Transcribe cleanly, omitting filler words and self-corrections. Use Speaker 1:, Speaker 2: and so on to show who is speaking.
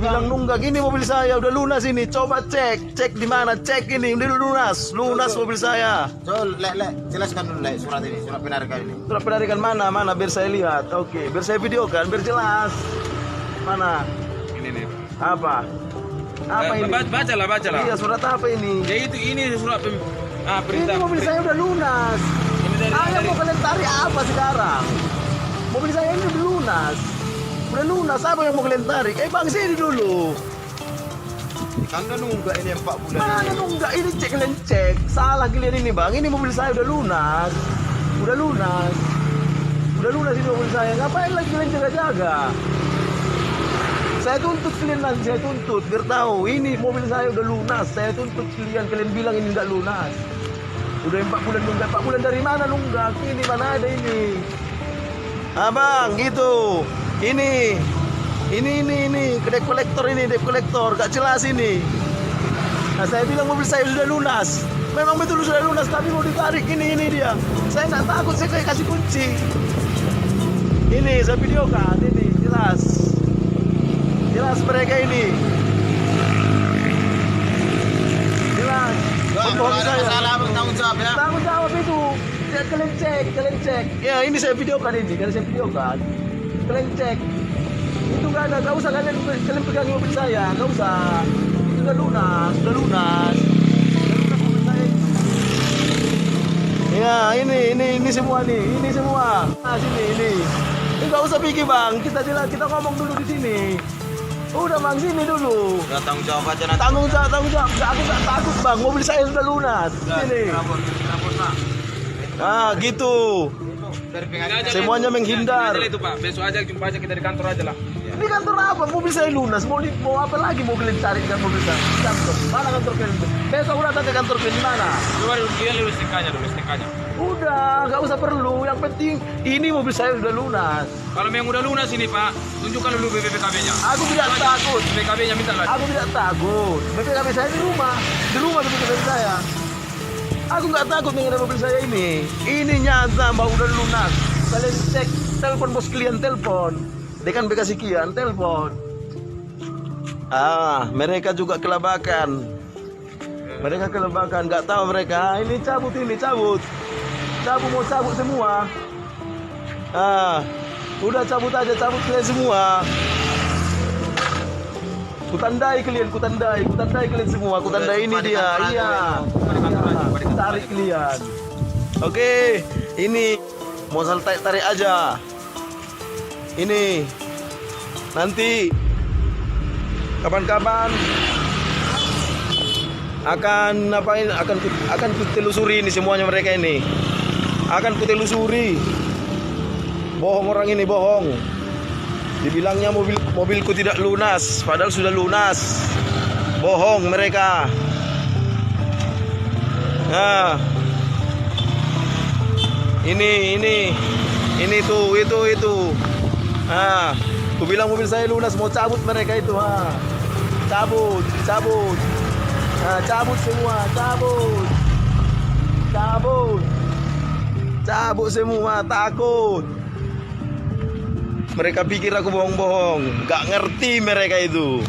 Speaker 1: Dibilang nunggak, ini mobil saya udah lunas ini. Coba cek di mana? Cek ini udah lunas mobil saya.
Speaker 2: So, jelaskan dulu surat ini, surat penarikan ini.
Speaker 1: Surat penarikan mana biar saya lihat. Oke, biar saya videokan biar jelas. Mana?
Speaker 3: Ini nih.
Speaker 1: Apa? Apa ini?
Speaker 3: Bacalah.
Speaker 1: Iya, surat apa ini?
Speaker 3: Ya ini surat perintah.
Speaker 1: Ini mobil saya udah lunas.
Speaker 3: Ini dari
Speaker 1: Mau kalian tarik apa sekarang? Mobil saya ini udah lunas. Udah lunas, apa yang mau kalian tarik? Bang, sini dulu.
Speaker 2: Anda nunggak ini 4 bulan.
Speaker 1: Mana nunggak? Ini kalian cek. Salah kalian ini, Bang. Ini mobil saya udah lunas. Udah lunas ini mobil saya. Ngapain lagi kalian jaga-jaga? Saya tuntut kalian nanti, saya tuntut. Biar tahu, ini mobil saya udah lunas. Saya tuntut kalian bilang ini nggak lunas. Udah 4 bulan nunggak. 4 bulan dari mana nunggak? Ini mana ada ini? Abang, gitu. Ini debt kolektor, gak jelas ini. Nah, saya bilang mobil saya sudah lunas. Memang betul sudah lunas, tapi mau ditarik ini dia. Saya nggak takut, saya kayak kasih kunci. Ini saya videokan, ini jelas mereka ini. Jelas.
Speaker 2: Kalau ada masalah bertanggung jawab ya.
Speaker 1: Tanggung jawab itu. Ya, kalian cek. Ya, ini saya videokan ini, Kalian cek. Itu nggak usah kalian pegang mobil saya, nggak usah. Itu udah lunas. Mobil saya. Ya, ini semua nih, Nah, sini ini. Ini nggak usah pikir, Bang. Kita ngomong dulu di sini. Udah, Bang, sini dulu.
Speaker 2: Udah tanggung jawab aja nanti.
Speaker 1: Tanggung jawab. Aku nggak takut, Bang. Mobil saya sudah lunas. Sini. Ah, gitu. Semuanya menghindar.
Speaker 3: Itu Pak, besok aja jumpa aja kita di kantor aja lah.
Speaker 1: Di kantor apa? Mobil saya lunas. Mau apa lagi mau kalian cari kan mobil saya? Di kantor. Mana kantor kalian? Besok udah datang ke kantor kalian di mana?
Speaker 3: Dia lulus STK-nya.
Speaker 1: Udah, nggak usah perlu. Yang penting ini mobil saya sudah lunas.
Speaker 3: Kalau memang udah lunas ini Pak, tunjukkan dulu BPKB-nya.
Speaker 1: Aku tidak takut.
Speaker 3: BPKB-nya minta lagi.
Speaker 1: Aku tidak takut. BPKB saya di rumah. Di rumah BPKB saya. Aku nggak takut mengenai mobil saya ini. Ini nyata bahwa udah lunas. Kalian cek, telepon bos kalian, telepon. Dia kan bekasi kian, telepon. Mereka juga kelabakan. Nggak tahu mereka. Ini cabut. Mau cabut semua. Udah cabut kalian semua. Kutandai kalian semua. Kutandai ini dia. Iya. Tarik kalian. Oke, ini mau tarik aja. Ini nanti kapan-kapan akan kutelusuri ini semuanya mereka ini. Akan kutelusuri. Bohong orang ini, bohong. Dibilangnya mobilku tidak lunas, padahal sudah lunas. Bohong mereka. Nah, ini tuh, itu. Aku bilang mobil saya lunas, mau cabut mereka itu. Cabut. Cabut semua, cabut semua, takut. Mereka pikir aku bohong-bohong, gak ngerti mereka itu.